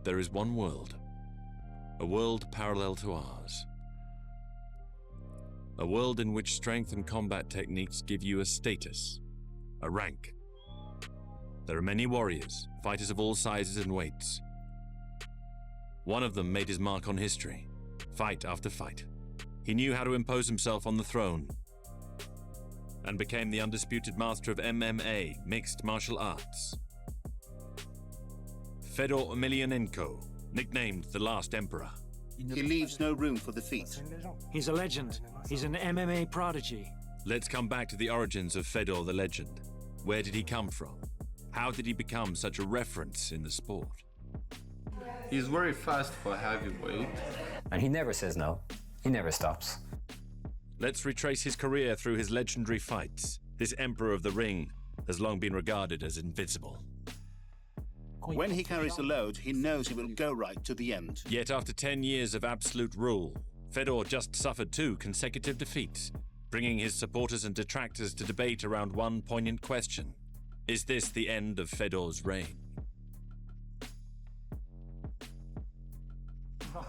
there is one world, a world parallel to ours. A world in which strength and combat techniques give you a status, a rank. There are many warriors, fighters of all sizes and weights. One of them made his mark on history, fight after fight. He knew how to impose himself on the throne and became the undisputed master of MMA, mixed martial arts. Fedor Emelianenko, nicknamed the Last Emperor. He leaves no room for defeat. He's a legend. He's an MMA prodigy. Let's come back to the origins of Fedor the legend. Where did he come from? How did he become such a reference in the sport? He's very fast for heavyweight. And he never says no. He never stops. Let's retrace his career through his legendary fights. This emperor of the ring has long been regarded as invincible. When he carries the load, he knows he will go right to the end. Yet after 10 years of absolute rule, Fedor just suffered 2 consecutive defeats, bringing his supporters and detractors to debate around one poignant question. Is this the end of Fedor's reign?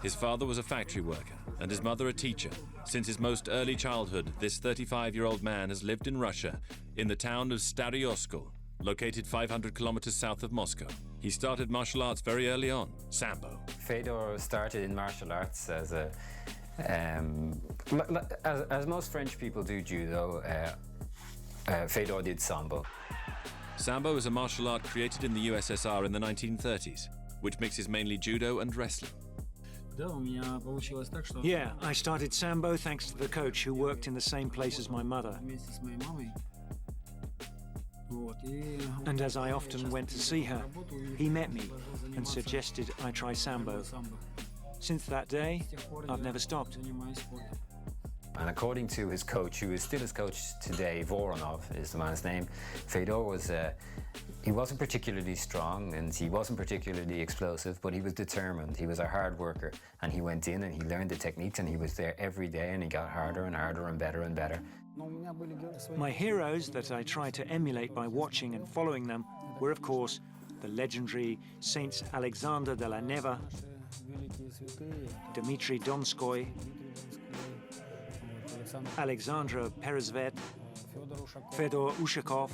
His father was a factory worker and his mother a teacher. Since his most early childhood, this 35-year-old man has lived in Russia, in the town of Staryosko, located 500 kilometers south of Moscow. He started martial arts very early on, Sambo. Fedor started in martial arts as a, as most French people do judo, Fedor did Sambo. Sambo is a martial art created in the USSR in the 1930s, which mixes mainly judo and wrestling. Yeah, I started Sambo thanks to the coach who worked in the same place as my mother. And as I often went to see her, he met me and suggested I try Sambo. Since that day, I've never stopped. And according to his coach, who is still his coach today, Voronov is the man's name, Fedor was, he wasn't particularly strong and he wasn't particularly explosive, but he was determined. He was a hard worker, and he went in and he learned the techniques, and he was there every day, and he got harder and harder and better and better. My heroes that I tried to emulate by watching and following them were, of course, the legendary Saints Alexander de la Neva, Dmitry Donskoy, Alexandra Peresvet, Fedor Ushakov,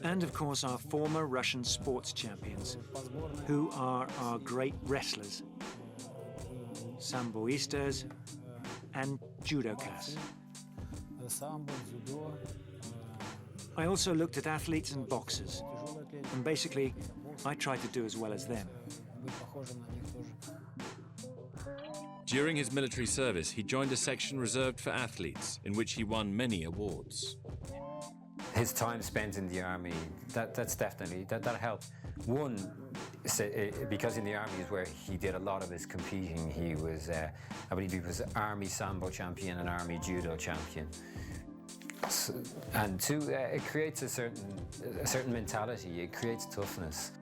and of course our former Russian sports champions, who are our great wrestlers, samboistas and judokas. I also looked at athletes and boxers, and basically I tried to do as well as them. During his military service, he joined a section reserved for athletes, in which he won many awards. His time spent in the army, that's definitely, that helped. One, because in the army is where he did a lot of his competing. He was, I believe he was Army Sambo champion and Army Judo champion. And 2, it creates a certain mentality, it creates toughness.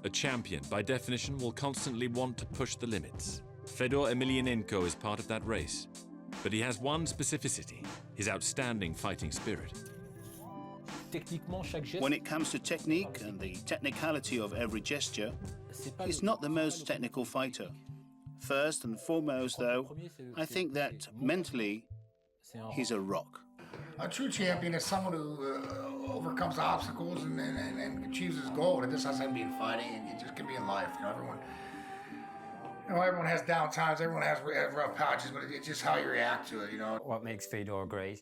A champion, by definition, will constantly want to push the limits. Fedor Emelianenko is part of that race, but he has one specificity, his outstanding fighting spirit. When it comes to technique and the technicality of every gesture, he's not the most technical fighter. First and foremost, though, I think that mentally, he's a rock. A true champion is someone who overcomes obstacles and achieves his goal. And this doesn't mean fighting, and it just can be in life. Everyone has down times, everyone has rough patches, but it's just how you react to it, What makes Fedor great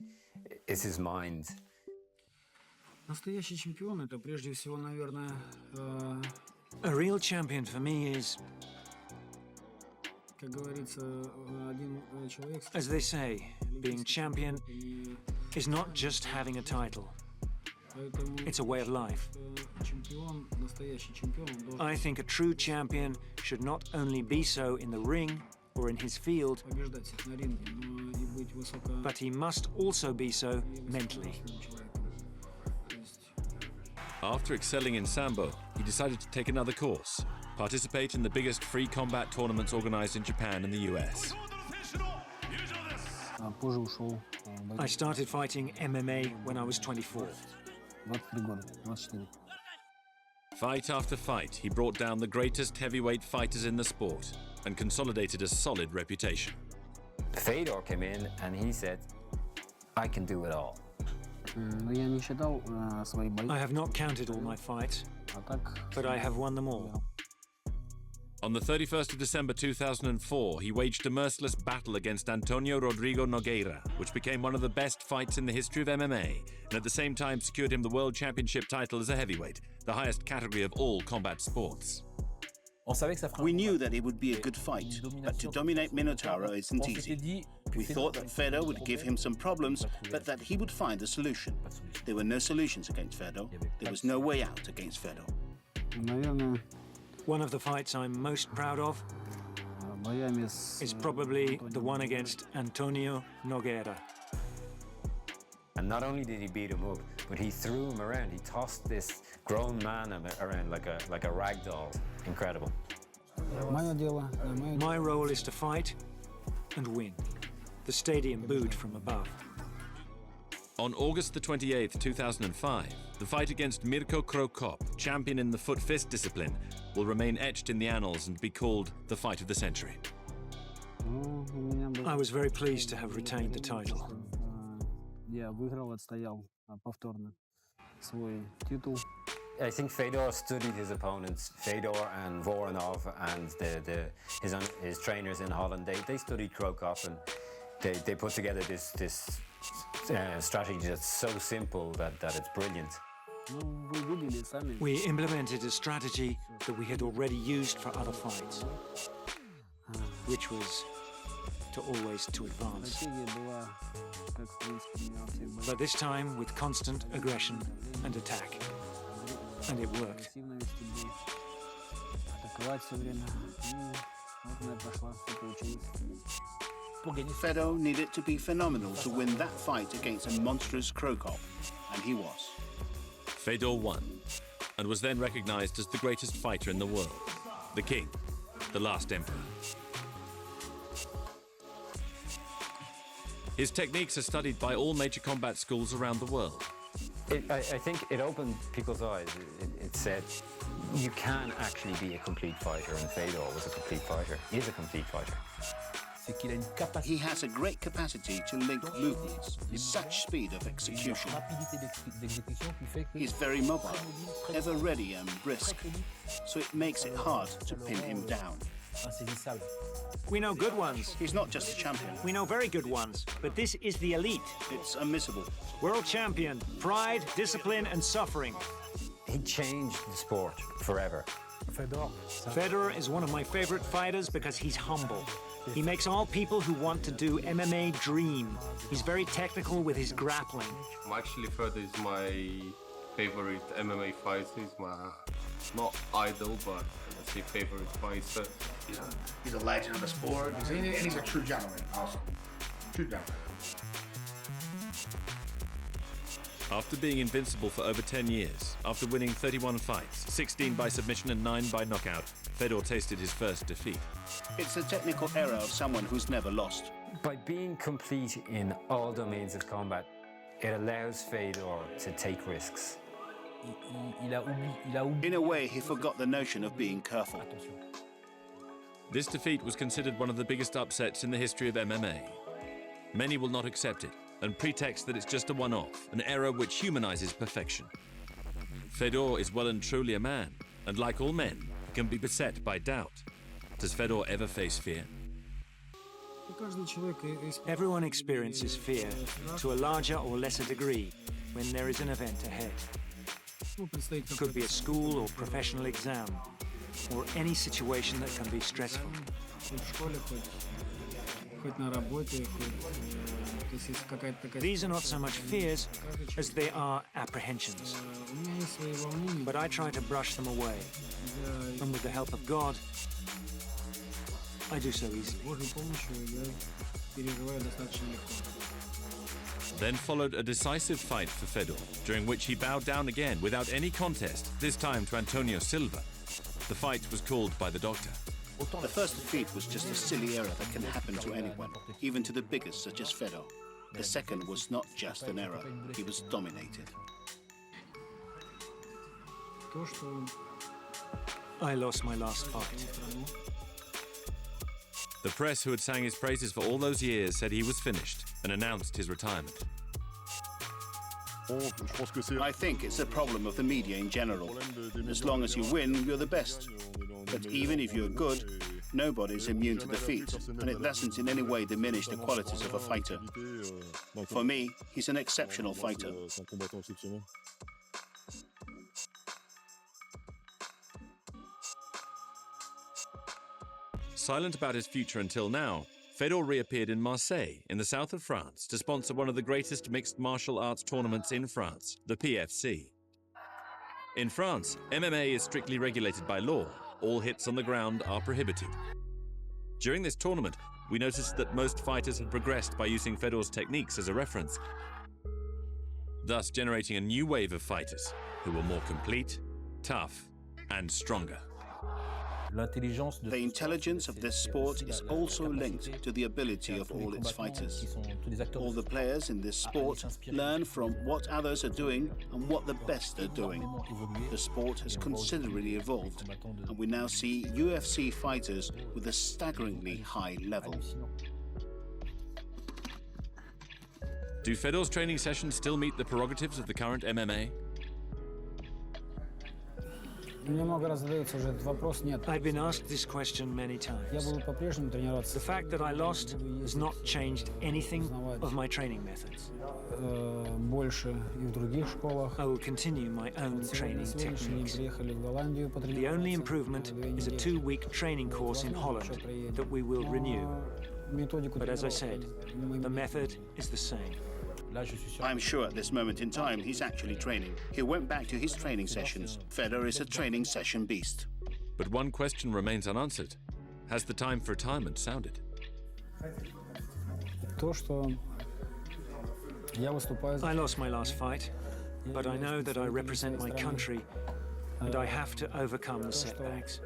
is his mind. A real champion for me is, as they say, being champion is not just having a title. It's a way of life. I think a true champion should not only be so in the ring or in his field, but he must also be so mentally. After excelling in Sambo, he decided to take another course, participate in the biggest free combat tournaments organized in Japan and the US. I started fighting MMA when I was 24. Fight after fight, he brought down the greatest heavyweight fighters in the sport and consolidated a solid reputation. Fedor came in and he said, I can do it all. I have not counted all my fights, but I have won them all. On the 31st of December 2004, he waged a merciless battle against Antonio Rodrigo Nogueira, which became one of the best fights in the history of MMA, and at the same time secured him the World Championship title as a heavyweight, the highest category of all combat sports. We knew that it would be a good fight, but to dominate Minotauro isn't easy. We thought that Fedor would give him some problems, but that he would find a solution. There were no solutions against Fedor. There was no way out against Fedor. One of the fights I'm most proud of is probably the one against Antonio Nogueira. And not only did he beat him up, but he threw him around. He tossed this grown man around like a rag doll. Incredible. My role is to fight and win. The stadium booed from above. On August the 28th, 2005, the fight against Mirko Cro Cop, champion in the foot-fist discipline, will remain etched in the annals and be called the fight of the century. I was very pleased to have retained the title. I think Fedor studied his opponents, Fedor and Voronov and his trainers in Holland. They studied Krokop and they put together this strategy that's so simple that it's brilliant. We implemented a strategy that we had already used for other fights, which was to always to advance. But this time with constant aggression and attack. And it worked. Fedor needed to be phenomenal to win that fight against a monstrous Cro Cop, and he was. Fedor won, and was then recognized as the greatest fighter in the world, the king, the last emperor. His techniques are studied by all major combat schools around the world. I think it opened people's eyes. It said, you can actually be a complete fighter, and Fedor was a complete fighter. He is a complete fighter. He has a great capacity to link movements, such speed of execution. He's very mobile, ever ready and brisk, so it makes it hard to pin him down. We know good ones. He's not just a champion. We know very good ones, but this is the elite. It's unmissable. World champion, pride, discipline, and suffering. He changed the sport forever. Fedor is one of my favorite fighters because he's humble. He makes all people who want to do MMA dream. He's very technical with his grappling. Actually, Fedor is my favorite MMA fighter. He's my, not idol, but let's say favorite fighter. He's a legend of the sport, and he's a true gentleman also. True gentleman. After being invincible for over 10 years, after winning 31 fights, 16 by submission and 9 by knockout, Fedor tasted his first defeat. It's the technical error of someone who's never lost. By being complete in all domains of combat, it allows Fedor to take risks. In a way, he forgot the notion of being careful. This defeat was considered one of the biggest upsets in the history of MMA. Many will not accept it and pretext that it's just a one-off, an error which humanizes perfection. Fedor is well and truly a man, and like all men, can be beset by doubt. Does Fedor ever face fear? Everyone experiences fear, to a larger or lesser degree, when there is an event ahead. It could be a school or professional exam, or any situation that can be stressful. These are not so much fears as they are apprehensions. But I try to brush them away, and with the help of God, I do so easily. Then followed a decisive fight for Fedor, during which he bowed down again without any contest, this time to Antonio Silva. The fight was called by the doctor. The first defeat was just a silly error that can happen to anyone, even to the biggest such as Fedor. The second was not just an error, he was dominated. I lost my last fight. The press, who had sang his praises for all those years, said he was finished and announced his retirement. I think it's a problem of the media in general. As long as you win, you're the best. But even if you're good, nobody's immune to defeat, and it doesn't in any way diminish the qualities of a fighter. For me, he's an exceptional fighter. Silent about his future until now, Fedor reappeared in Marseille, in the south of France, to sponsor one of the greatest mixed martial arts tournaments in France, the PFC. In France, MMA is strictly regulated by law. All hits on the ground are prohibited. During this tournament, we noticed that most fighters had progressed by using Fedor's techniques as a reference, thus generating a new wave of fighters who were more complete, tough, and stronger. The intelligence of this sport is also linked to the ability of all its fighters. All the players in this sport learn from what others are doing and what the best are doing. The sport has considerably evolved, and we now see UFC fighters with a staggeringly high level. Do Fedor's training sessions still meet the prerogatives of the current MMA? I've been asked this question many times. The fact that I lost has not changed anything of my training methods. I will continue my own training techniques. The only improvement is a 2-week training course in Holland that we will renew. But as I said, the method is the same. I'm sure at this moment in time he's actually training. He went back to his training sessions. Fedor is a training session beast. But one question remains unanswered. Has the time for retirement sounded? I lost my last fight, but I know that I represent my country and I have to overcome the setbacks.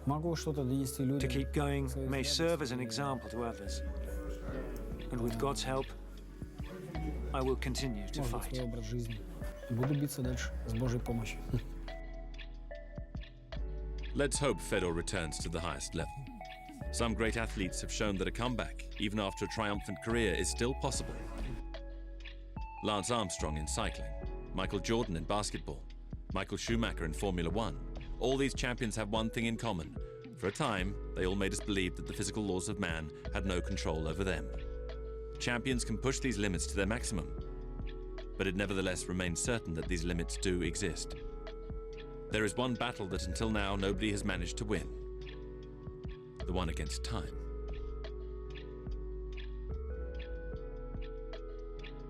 To keep going may serve as an example to others. And with God's help, I will continue to fight. Let's hope Fedor returns to the highest level. Some great athletes have shown that a comeback, even after a triumphant career, is still possible. Lance Armstrong in cycling, Michael Jordan in basketball, Michael Schumacher in Formula One. All these champions have one thing in common. For a time, they all made us believe that the physical laws of man had no control over them. Champions can push these limits to their maximum, but it nevertheless remains certain that these limits do exist. There is one battle that until now nobody has managed to win, the one against time.